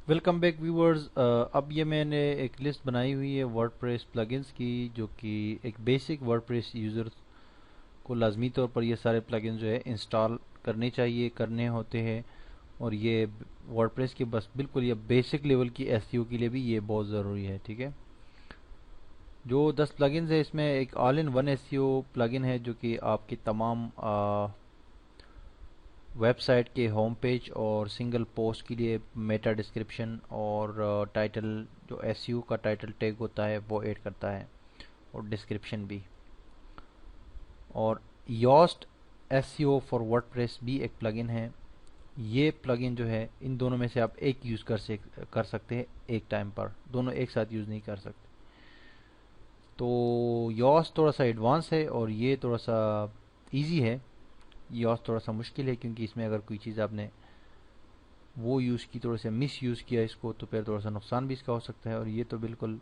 Welcome back viewers. अब ये मैंने एक लिस्ट बनाई हुई है वर्डप्रेस प्लगइन्स की, जो कि एक बेसिक वर्डप्रेस यूज़र को लाजमी तौर पर ये सारे प्लगइन्स जो है इंस्टॉल करने चाहिए, करने होते हैं। और ये वर्डप्रेस की बस बिल्कुल ये बेसिक लेवल की एसईओ के लिए भी ये बहुत ज़रूरी है। ठीक है, जो 10 प्लगइन्स है इसमें एक all in one SEO plugin है जो कि आपकी तमाम वेबसाइट के होम पेज और सिंगल पोस्ट के लिए मेटा डिस्क्रिप्शन और टाइटल, जो एसईओ का टाइटल टैग होता है वो ऐड करता है, और डिस्क्रिप्शन भी। और योस्ट एसईओ फॉर वर्डप्रेस भी एक प्लगइन है। ये प्लगइन जो है इन दोनों में से आप एक यूज़ कर सकते हैं एक टाइम पर, दोनों एक साथ यूज़ नहीं कर सकते। तो योस्ट थोड़ा सा एडवांस है और ये थोड़ा सा इजी है। योस्ट थोड़ा सा मुश्किल है क्योंकि इसमें अगर कोई चीज़ आपने वो यूज़ की, थोड़ा सा मिस यूज़ किया इसको, तो फिर थोड़ा सा नुकसान भी इसका हो सकता है। और ये तो बिल्कुल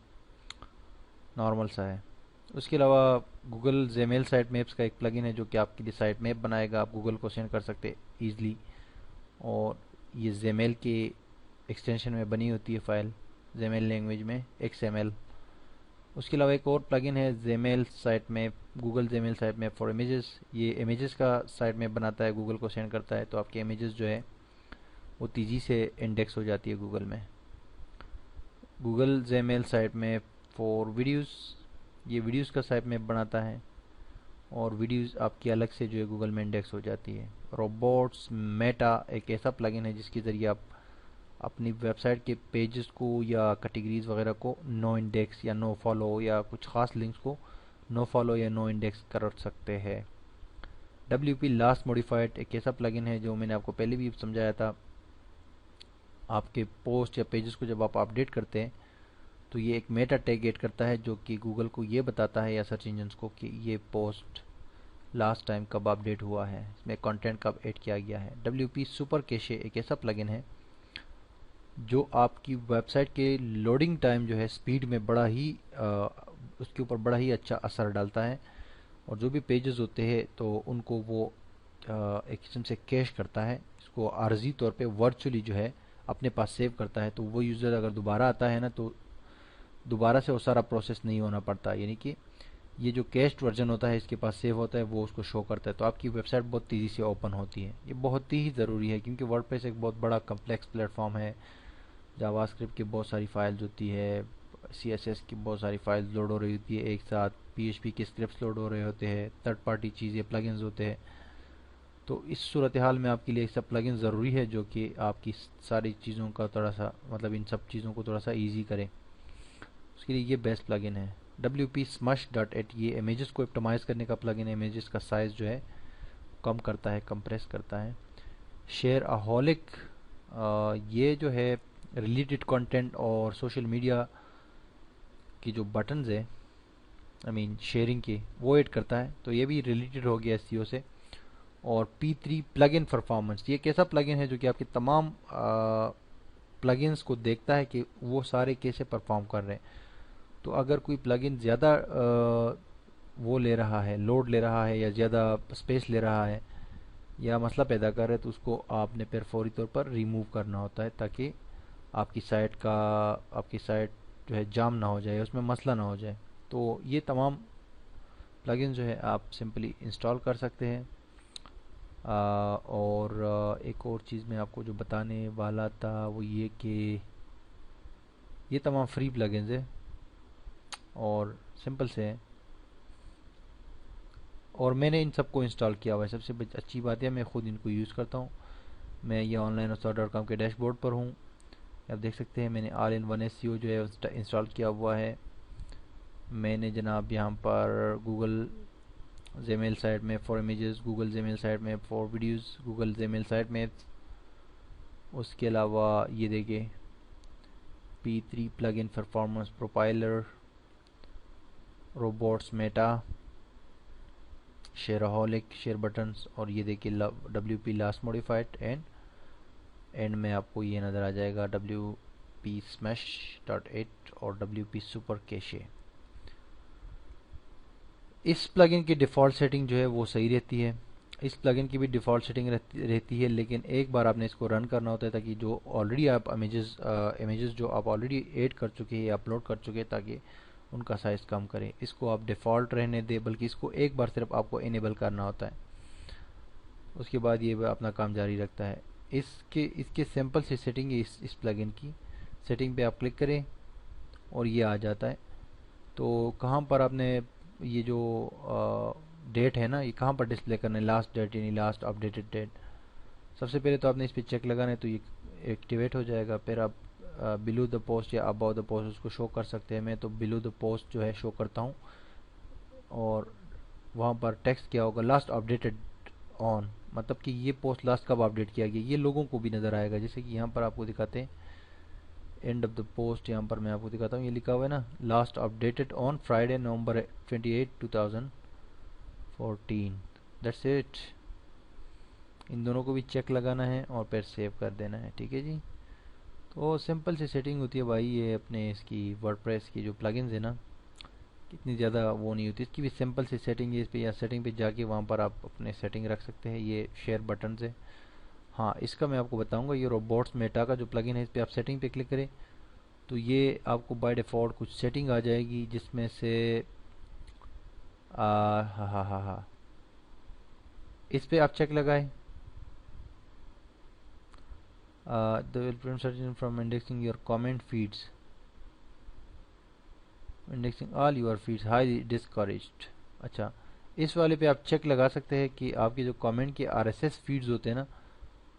नॉर्मल सा है। उसके अलावा गूगल जेमेल साइट मैप्स का एक प्लगइन है जो कि आपके लिए साइट मैप बनाएगा, आप गूगल को सेंड कर सकते हैं ईजिली। और ये जेमेल के एक्सटेंशन में बनी होती है फाइल, जेमेल लैंग्वेज में XML। उसके अलावा एक और प्लगइन है Gemmell site map, Google Gmail site map for images. ये इमेजेस का साइट मैप बनाता है, गूगल को सेंड करता है, तो आपके इमेजेस जो है वो तेज़ी से इंडेक्स हो जाती है गूगल में। गूगल जेमेल साइट में फॉर वीडियोस, ये वीडियोस का साइट मैप बनाता है और वीडियोस आपकी अलग से जो है गूगल में इंडेक्स हो जाती है। रोबोट्स मेटा एक ऐसा प्लगइन है जिसके ज़रिए आप अपनी वेबसाइट के पेजेस को या कैटेगरीज वगैरह को नो इंडेक्स या नो फॉलो, या कुछ खास लिंक्स को नो फॉलो या नो इंडेक्स कर सकते हैं। WP लास्ट मॉडिफाइड एक ऐसा प्लगइन है जो मैंने आपको पहले भी समझाया था। आपके पोस्ट या पेजेस को जब आप अपडेट करते हैं तो ये एक मेटा टैग ऐड करता है जो कि गूगल को ये बताता है या सर्च इंजन को कि ये पोस्ट लास्ट टाइम कब अपडेट हुआ है, इसमें कंटेंट कब ऐड किया गया है। WP सुपर कैशे एक ऐसा प्लगइन है जो आपकी वेबसाइट के लोडिंग टाइम जो है स्पीड में बड़ा ही उसके ऊपर बड़ा ही अच्छा असर डालता है। और जो भी पेजेस होते हैं तो उनको वो एक किस्म से कैश करता है, इसको आर्जी तौर पे वर्चुअली जो है अपने पास सेव करता है। तो वो यूज़र अगर दोबारा आता है ना, तो दोबारा से वो सारा प्रोसेस नहीं होना पड़ता, यानी कि ये जो कैश्ड वर्जन होता है इसके पास सेव होता है, वो उसको शो करता है। तो आपकी वेबसाइट बहुत तेज़ी से ओपन होती है। ये बहुत ही ज़रूरी है क्योंकि वर्डप्रेस एक बहुत बड़ा कम्प्लेक्स प्लेटफॉर्म है। जावास्क्रिप्ट की बहुत सारी फाइल्स होती है, CSS की बहुत सारी फाइल्स लोड हो रही होती है एक साथ, PHP के स्क्रिप्ट्स लोड हो रहे होते हैं, थर्ड पार्टी चीज़ें प्लगइन्स होते हैं। तो इस सूरत हाल में आपके लिए एक सब प्लगइन ज़रूरी है जो कि आपकी सारी चीज़ों का थोड़ा सा मतलब इन सब चीज़ों को थोड़ा सा ईजी करे। उसके लिए ये बेस्ट प्लगइन है। WP Smush.it ये इमेजेस को ऑप्टिमाइज़ करने का प्लगइन है, इमेजेस का साइज़ जो है कम करता है, कंप्रेस करता है। शेयरaholic ये जो है रिलेटेड कंटेंट और सोशल मीडिया की जो बटन्स है, आई मीन शेयरिंग की, वो ऐड करता है। तो ये भी रिलेटेड हो गया SEO से। और P3 प्लगइन परफॉर्मेंस ये कैसा प्लगइन है जो कि आपके तमाम प्लगइन्स को देखता है कि वो सारे कैसे परफॉर्म कर रहे हैं। तो अगर कोई प्लगइन ज़्यादा वो ले रहा है, लोड ले रहा है, या ज़्यादा स्पेस ले रहा है या मसला पैदा कर रहा है, तो उसको आपने फिर फौरी तौर पर रिमूव करना होता है ताकि आपकी साइट जो है जाम ना हो जाए, उसमें मसला ना हो जाए। तो ये तमाम प्लगइन जो है आप सिंपली इंस्टॉल कर सकते हैं। और एक और चीज़ मैं आपको जो बताने वाला था वो ये कि ये तमाम फ्री प्लगइन्स है और सिंपल से हैं, और मैंने इन सबको इंस्टॉल किया हुआ है। सबसे अच्छी बात है मैं ख़ुद इनको यूज़ करता हूँ। मैं ये onlineostore.com के डैशबोर्ड पर हूँ। आप देख सकते हैं मैंने ऑल इन वन एसईओ जो है इंस्टॉल किया हुआ है। मैंने जनाब यहाँ पर गूगल जेमेल साइट में for images, Google Gmail site में for videos, Google Gmail site में, उसके अलावा ये देखिए P3 plugin performance profiler, robots meta, शेयरaholic शेयर बटन्स, और ये देखिए WP लास्ट मॉडिफाइड एंड में आपको ये नज़र आ जाएगा WP Smash.it और WP सुपर कैशे। इस प्लगइन की डिफ़ॉल्ट सेटिंग जो है वो सही रहती है। इस प्लगइन की भी डिफ़ॉल्ट सेटिंग रहती है, लेकिन एक बार आपने इसको रन करना होता है ताकि जो ऑलरेडी आप इमेजेस जो आप ऑलरेडी ऐड कर चुके हैं या अपलोड कर चुके हैं, ताकि उनका साइज़ कम करें। इसको आप डिफ़ॉल्ट रहने दें, बल्कि इसको एक बार सिर्फ आपको इनेबल करना होता है, उसके बाद ये अपना काम जारी रखता है। इसके सिंपल सी सेटिंग है इस प्लगइन की। सेटिंग पे आप क्लिक करें और ये आ जाता है। तो कहाँ पर आपने ये जो डेट है ना, ये कहाँ पर डिस्प्ले करना है, लास्ट डेट यानी लास्ट अपडेटेड डेट। सबसे पहले तो आपने इस पर चेक लगाना है, तो ये एक्टिवेट हो जाएगा। फिर आप बिलो द पोस्ट या अबाउ द पोस्ट उसको शो कर सकते हैं। मैं तो बिलो द पोस्ट जो है शो करता हूँ, और वहाँ पर टेक्स्ट क्या होगा, लास्ट अपडेटेड ऑन, मतलब कि ये पोस्ट लास्ट कब अपडेट किया गया, ये लोगों को भी नज़र आएगा। जैसे कि यहाँ पर आपको दिखाते हैं एंड ऑफ द पोस्ट, यहाँ पर मैं आपको दिखाता हूँ, ये लिखा हुआ है ना, last updated on Friday November 28 2014। That's it. इन दोनों को भी चेक लगाना है और फिर सेव कर देना है, ठीक है जी। तो सिंपल सी सेटिंग होती है भाई, ये अपने इसकी वर्डप्रेस की जो प्लगइन्स है ना, इतनी ज़्यादा वो नहीं होती। इसकी भी सिंपल सी सेटिंग है। इस पर या सेटिंग पे जाके वहाँ पर आप अपने सेटिंग रख सकते हैं, ये शेयर बटन से। हाँ, इसका मैं आपको बताऊंगा, ये रोबोट्स मेटा का जो प्लगइन है, इस पर आप सेटिंग पे क्लिक करें तो ये आपको बाय डिफ़ॉल्ट कुछ सेटिंग आ जाएगी, जिसमें से हाँ हाँ हाँ हाँ, इस पे आप चेक लगाएं। The will prevent search from indexing your comment feeds, indexing all your feeds highly discouraged. अच्छा, इस वाले पे आप चेक लगा सकते हैं कि आपके जो कमेंट के आरएसएस फीड्स होते हैं ना,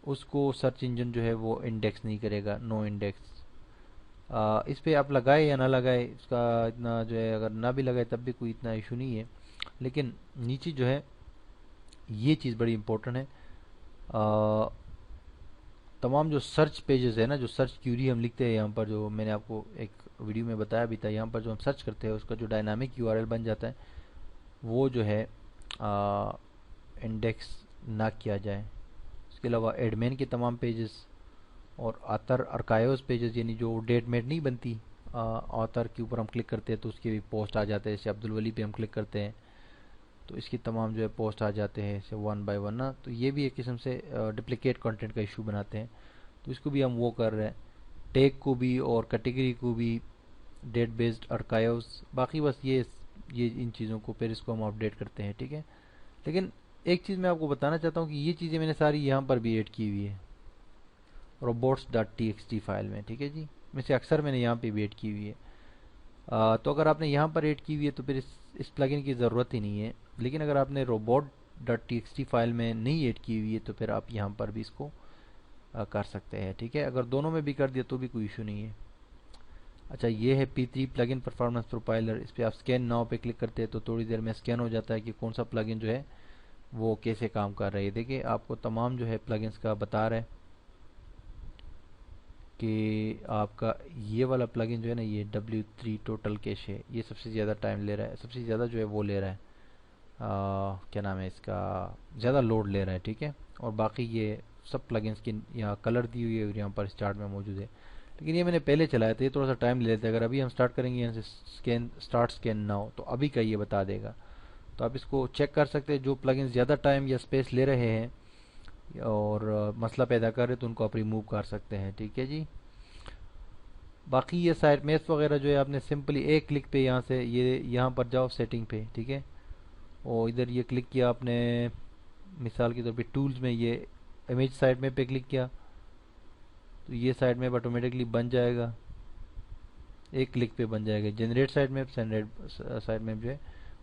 उसको सर्च इंजन जो है वो इंडेक्स नहीं करेगा, नो इंडेक्स। इस पे आप लगाए या ना लगाए, इसका इतना जो है, अगर ना भी लगाए तब भी कोई इतना इशू नहीं है। लेकिन नीचे जो है ये चीज़ बड़ी इंपॉर्टेंट है। तमाम जो सर्च पेजेस है ना, जो सर्च क्यूरी हम लिखते हैं यहाँ पर, जो मैंने आपको एक वीडियो में बताया भी था, यहाँ पर जो हम सर्च करते हैं उसका जो डायनामिक यूआरएल बन जाता है, वो जो है इंडेक्स ना किया जाए। इसके अलावा एडमिन के तमाम पेजेस और ऑथर आर्काइव्स पेजेस, यानी जो डेट मेट नहीं बनती, ऑथर के ऊपर हम क्लिक करते हैं तो उसके भी पोस्ट आ जाते हैं। जैसे अब्दुल वली पे हम क्लिक करते हैं तो इसकी तमाम जो है पोस्ट आ जाते हैं ऐसे वन बाय वन ना। तो ये भी एक किस्म से डुप्लिकेट कंटेंट का इशू बनाते हैं, तो इसको भी हम वो कर रहे हैं। टैग को भी और कैटेगरी को भी, डेट बेस्ड आर्काइव्स, बाकी बस ये इन चीज़ों को फिर इसको हम अपडेट करते हैं, ठीक है। लेकिन एक चीज़ मैं आपको बताना चाहता हूँ कि ये चीज़ें मैंने सारी यहाँ पर भी ऐड की हुई है robots.txt फाइल में, ठीक है जी। वैसे अक्सर मैंने यहाँ पे भी ऐड की हुई है। तो अगर आपने यहाँ पर ऐड की हुई है तो फिर इस प्लगइन की ज़रूरत ही नहीं है। लेकिन अगर आपने robot.txt फाइल में नहीं ऐड की हुई है तो फिर आप यहाँ पर भी इसको कर सकते हैं, ठीक है। अगर दोनों में भी कर दिया तो भी कोई इशू नहीं है। अच्छा, ये है P3 प्लगइन परफॉर्मेंस प्रोफाइलर। इस पर आप स्कैन नाउ पे क्लिक करते हैं तो थोड़ी देर में स्कैन हो जाता है कि कौन सा प्लगइन जो है वो कैसे काम कर रहा है। देखिए आपको तमाम जो है प्लगइन्स का बता रहा है कि आपका ये वाला प्लगइन जो है ना, ये W3 टोटल कैश है, ये सबसे ज़्यादा टाइम ले रहा है, सबसे ज़्यादा जो है वो ले रहा है, क्या नाम है इसका, ज़्यादा लोड ले रहा है, ठीक है। और बाकी ये सब प्लगइन्स की यहाँ कलर दी हुई है और यहाँ पर स्टार्ट में मौजूद है। लेकिन ये मैंने पहले चलाया था, ये थोड़ा सा टाइम ले लेता है। अगर अभी हम स्टार्ट करेंगे यहाँ से स्टार्ट स्कैन नाउ, तो अभी का ये बता देगा। तो आप इसको चेक कर सकते हैं, जो प्लगइन्स ज़्यादा टाइम या स्पेस ले रहे हैं और मसला पैदा कर रहे तो उनको आप रिमूव कर सकते हैं, ठीक है जी। बाकी ये साइट मैप्स वगैरह जो है आपने सिंपली एक क्लिक पे यहाँ से ये यहाँ पर जाओ सेटिंग पे, ठीक है। और इधर ये क्लिक किया आपने, मिसाल के तौर पे टूल्स में ये इमेज साइट मैप पे क्लिक किया तो ये साइट मैप ऑटोमेटिकली बन जाएगा, एक क्लिक पे बन जाएगा। Generate site map, site map जो है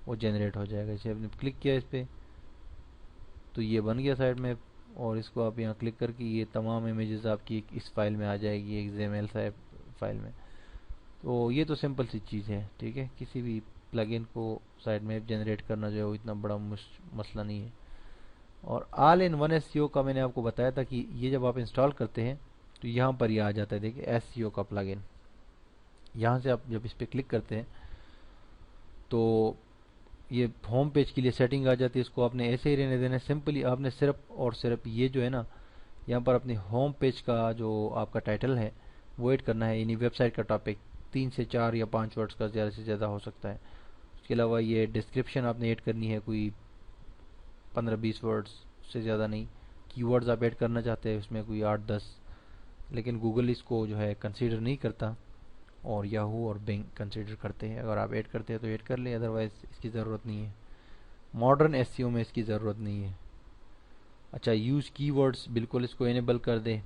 वो जनरेट हो जाएगा। जैसे आपने क्लिक किया इस पर तो ये बन गया साइट मैप, और इसको आप यहाँ क्लिक करके ये तमाम इमेजेस आपकी इस फाइल में आ जाएगी, XML फाइल में। तो ये तो सिंपल सी चीज़ है, ठीक है। किसी भी प्लगइन को साइट मैप जनरेट करना जो है वो इतना बड़ा मसला नहीं है। और ऑल इन वन SEO का मैंने आपको बताया था कि ये जब आप इंस्टॉल करते हैं तो यहाँ पर ये आ जाता है, देखिए SEO का प्लगइन। यहाँ से आप जब इस पर क्लिक करते हैं तो ये होम पेज के लिए सेटिंग आ जाती है। इसको आपने ऐसे ही रहने देना है। सिंपली आपने सिर्फ और सिर्फ ये जो है ना, यहाँ पर अपने होम पेज का जो आपका टाइटल है वो ऐड करना है, यानी वेबसाइट का टॉपिक 3 से 4 या 5 वर्ड्स का ज़्यादा से ज़्यादा हो सकता है। उसके अलावा ये डिस्क्रिप्शन आपने ऐड करनी है, कोई 15-20 वर्ड्स। उससे ज़्यादा नहीं। कीवर्ड्स आप ऐड करना चाहते हैं उसमें कोई 8-10, लेकिन गूगल इसको जो है कंसीडर नहीं करता और याहू और बिंग कंसीडर करते हैं। अगर आप ऐड करते हैं तो ऐड कर लें, अदरवाइज इसकी ज़रूरत नहीं है। मॉडर्न एसईओ में इसकी ज़रूरत नहीं है। अच्छा, यूज़ कीवर्ड्स बिल्कुल इसको इनेबल कर दें,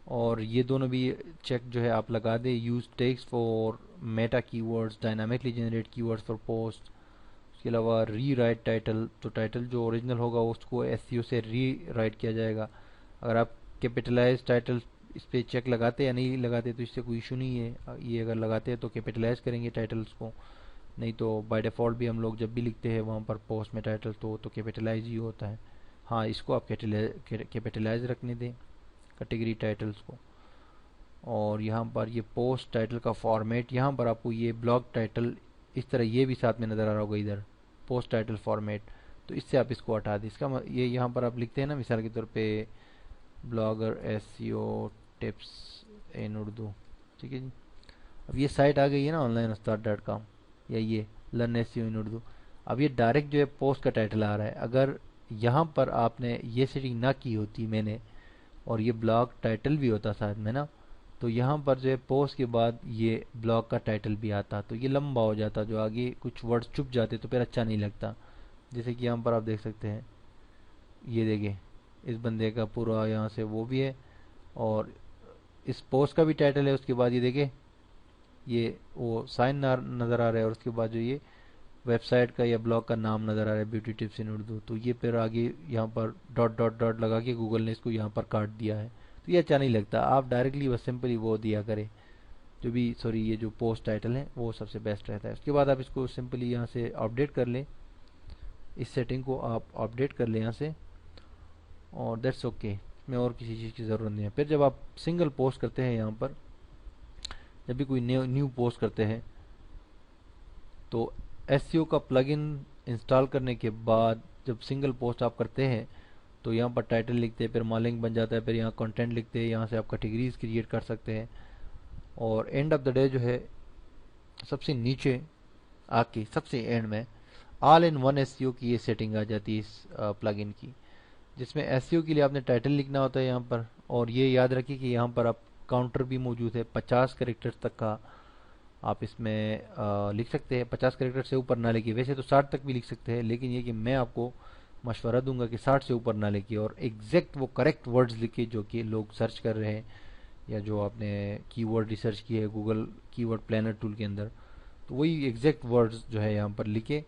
और ये दोनों भी चेक जो है आप लगा दें। Use text for Meta keywords, dynamically generate keywords for post. उसके अलावा री राइट टाइटल, तो टाइटल जो ओरिजिनल होगा उसको एसईओ से री राइट किया जाएगा। अगर आप कैपिटलाइज टाइटल इस पर चेक लगाते या नहीं लगाते तो इससे कोई इशू नहीं है। ये अगर लगाते हैं तो कैपिटलाइज करेंगे टाइटल्स को, नहीं तो बाय डिफ़ॉल्ट भी हम लोग जब भी लिखते हैं वहाँ पर पोस्ट में टाइटल तो कैपिटलाइज ही होता है। हाँ, इसको आप कैपिटलाइज रखने दें कैटेगरी टाइटल्स को। और यहाँ पर ये पोस्ट टाइटल का फॉर्मेट, यहाँ पर आपको ये ब्लॉग टाइटल इस तरह ये भी साथ में नज़र आ रहा होगा इधर, पोस्ट टाइटल फॉर्मेट, तो इससे आप इसको हटा दें। इसका ये यहाँ पर आप लिखते हैं ना, मिसाल के तौर पे ब्लॉगर एसईओ टिप्स इन उर्दू, ठीक है जी। अब ये साइट आ गई है ना onlineustaad.com, या ये लर्न एसईओ इन उर्दू। अब ये डायरेक्ट जो है पोस्ट का टाइटल आ रहा है। अगर यहाँ पर आपने ये सेटिंग ना की होती मैंने, और ये ब्लॉग टाइटल भी होता साथ में ना, तो यहाँ पर जो है पोस्ट के बाद ये ब्लॉग का टाइटल भी आता, तो ये लंबा हो जाता, जो आगे कुछ वर्ड्स चुप जाते तो फिर अच्छा नहीं लगता। जैसे कि यहाँ पर आप देख सकते हैं, ये देखिए इस बंदे का पूरा यहाँ से वो भी है, और इस पोस्ट का भी टाइटल है। उसके बाद ये देखिए ये वो साइन नज़र आ रहा है, और उसके बाद जो ये वेबसाइट का या ब्लॉग का नाम नज़र आ रहा है, ब्यूटी टिप्स इन उर्दू। तो ये फिर आगे यहाँ पर डॉट डॉट डॉट लगा के गूगल ने इसको यहाँ पर काट दिया है, तो ये अच्छा नहीं लगता। आप डायरेक्टली बस सिंपली वो दिया करें, जो भी सॉरी ये जो पोस्ट टाइटल है वो सबसे बेस्ट रहता है। उसके बाद आप इसको सिंपली यहाँ से अपडेट कर लें, इस सेटिंग को आप अपडेट कर लें यहाँ से, और दैट्स ओके। इसमें और किसी चीज़ की ज़रूरत नहीं है। फिर जब आप सिंगल पोस्ट करते हैं, यहाँ पर जब भी कोई न्यू पोस्ट करते हैं, तो एसईओ का प्लगइन इंस्टॉल करने के बाद जब सिंगल पोस्ट आप करते हैं तो यहाँ पर टाइटल लिखते हैं, फिर मालिक बन जाता है, फिर यहाँ कंटेंट लिखते हैं, यहाँ से आप कैटेगरीज क्रिएट कर सकते हैं। और एंड ऑफ द डे जो है सबसे नीचे आके सबसे एंड में ऑल इन वन एसईओ की ये सेटिंग आ जाती है इस प्लगइन की, जिसमें एसईओ के लिए आपने टाइटल लिखना होता है यहाँ पर। और ये याद रखिए कि यहाँ पर आप काउंटर भी मौजूद है, 50 कैरेक्टर्स तक का आप इसमें लिख सकते हैं। 50 कैरेक्टर से ऊपर ना लिखिए, वैसे तो 60 तक भी लिख सकते हैं, लेकिन ये कि मैं आपको मशवरा दूंगा कि 60 से ऊपर ना लिखिए, और एग्जैक्ट वो करेक्ट वर्ड्स लिखिए जो कि लोग सर्च कर रहे हैं, या जो आपने कीवर्ड रिसर्च की है गूगल कीवर्ड प्लानर टूल के अंदर, तो वही एग्जैक्ट वर्ड्स जो है यहाँ पर लिखे।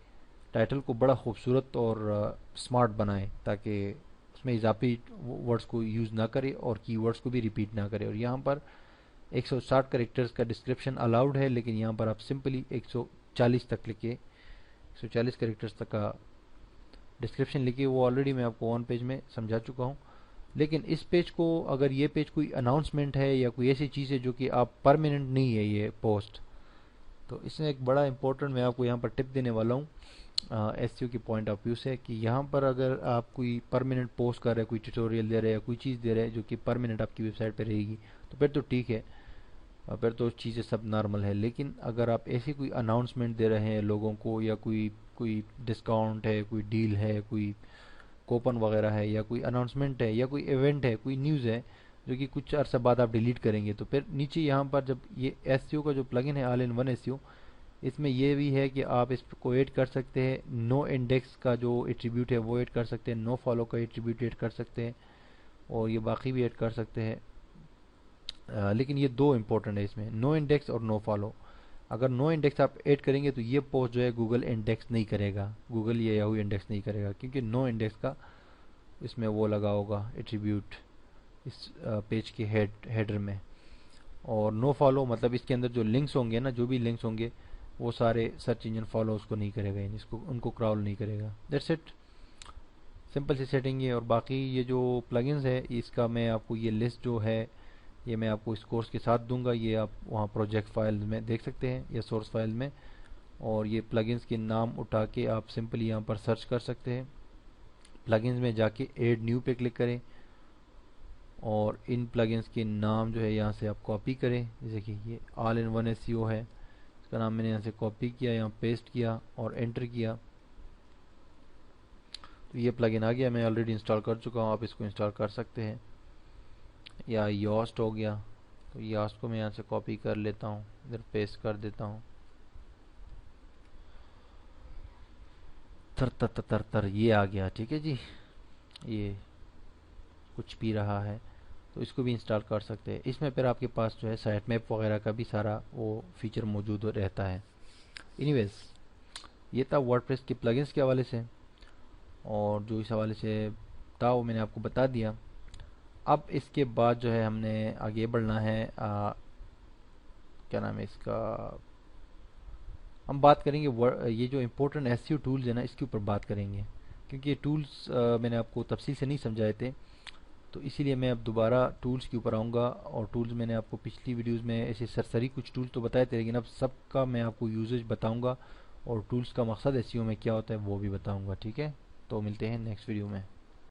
टाइटल को बड़ा खूबसूरत और स्मार्ट बनाएं, ताकि उसमें इजाफी वर्ड्स को यूज़ ना करे और कीवर्ड्स को भी रिपीट ना करे। और यहाँ पर 160 कैरेक्टर्स का डिस्क्रिप्शन अलाउड है, लेकिन यहाँ पर आप सिंपली 140 तक लिखिए, 140 कैरेक्टर्स तक का डिस्क्रिप्शन लिखिए। वो ऑलरेडी मैं आपको ऑन पेज में समझा चुका हूँ। लेकिन इस पेज को, अगर ये पेज कोई अनाउंसमेंट है या कोई ऐसी चीज़ है जो कि आप परमानेंट नहीं है ये पोस्ट, तो इसमें एक बड़ा इंपॉर्टेंट मैं आपको यहाँ पर टिप देने वाला हूँ एसईओ की पॉइंट ऑफ व्यू से, कि यहाँ पर अगर आप कोई परमानेंट पोस्ट कर रहे हैं, कोई ट्यूटोरियल दे रहे हैं या कोई चीज़ दे रहे हैं जो कि परमानेंट आपकी वेबसाइट पर रहेगी, तो फिर तो ठीक है, फिर तो चीज़ें सब नॉर्मल है। लेकिन अगर आप ऐसी कोई अनाउंसमेंट दे रहे हैं लोगों को, या कोई कोई डिस्काउंट है, कोई डील है, कोई कूपन वगैरह है, या कोई अनाउंसमेंट है, या कोई इवेंट है, कोई न्यूज़ है जो कि कुछ अर्से बाद आप डिलीट करेंगे, तो फिर नीचे यहाँ पर जब ये एसईओ का जो प्लगइन है ऑल इन वन एसईओ, इसमें ये भी है कि आप इसको ऐड कर सकते हैं। नो इंडेक्स का जो एट्रीब्यूट है वो ऐड कर सकते हैं, नो फॉलो का एट्रीब्यूट ऐड कर सकते हैं, और ये बाकी भी ऐड कर सकते हैं। लेकिन ये दो इंपॉर्टेंट है इसमें, नो इंडेक्स और नो फॉलो। अगर नो इंडेक्स आप ऐड करेंगे तो ये पोस्ट जो है गूगल इंडेक्स नहीं करेगा, गूगल या याहू इंडेक्स नहीं करेगा, क्योंकि नो इंडेक्स का इसमें वो लगा होगा एट्रीब्यूट इस पेज के हेडर में। और नो फॉलो मतलब इसके अंदर जो लिंक्स होंगे ना, जो भी लिंक्स होंगे वो सारे सर्च इंजन फॉलो उसको नहीं करेगा, यानी इसको उनको क्राउल नहीं करेगा। दैट्स इट, सिंपल सी सेटिंग है। और बाकी ये जो प्लगइन्स है इसका मैं आपको ये लिस्ट जो है ये मैं आपको इस कोर्स के साथ दूंगा, ये आप वहाँ प्रोजेक्ट फाइल में देख सकते हैं या सोर्स फाइल में। और ये प्लगइन्स के नाम उठा के आप सिंपली यहाँ पर सर्च कर सकते हैं। प्लगइन्स में जाके ऐड न्यू पे क्लिक करें, और इन प्लगइन्स के नाम जो है यहाँ से आप कॉपी करें। जैसे कि ये ऑल इन वन एसईओ है, इसका नाम मैंने यहाँ से कॉपी किया, यहाँ पेस्ट किया और एंटर किया, तो ये प्लगइन आ गया, मैं ऑलरेडी इंस्टॉल कर चुका हूँ, आप इसको इंस्टॉल कर सकते हैं। या योस्ट हो गया, तो योस्ट को मैं यहाँ से कॉपी कर लेता हूँ, इधर पेस्ट कर देता हूँ। तर तर तर तर तर ये आ गया, ठीक है जी। ये कुछ भी रहा है, तो इसको भी इंस्टॉल कर सकते हैं। इसमें फिर आपके पास जो है साइट मैप वगैरह का भी सारा वो फीचर मौजूद रहता है। एनीवेज, ये था वर्डप्रेस के प्लगइन्स के हवाले से, और जो इस हवाले से था वो मैंने आपको बता दिया। अब इसके बाद जो है हमने आगे बढ़ना है, क्या नाम है इसका, हम बात करेंगे ये जो इम्पोर्टेंट एसईओ टूल्स है ना, इसके ऊपर बात करेंगे, क्योंकि ये टूल्स मैंने आपको तफसील से नहीं समझाए थे, तो इसीलिए मैं अब दोबारा टूल्स के ऊपर आऊँगा। और टूल्स मैंने आपको पिछली वीडियोस में ऐसे सरसरी कुछ टूल्स तो बताए थे, लेकिन अब सबका मैं आपको यूजेज बताऊँगा, और टूल्स का मकसद एसईओ में क्या होता है वो भी बताऊँगा, ठीक है। तो मिलते हैं नेक्स्ट वीडियो में।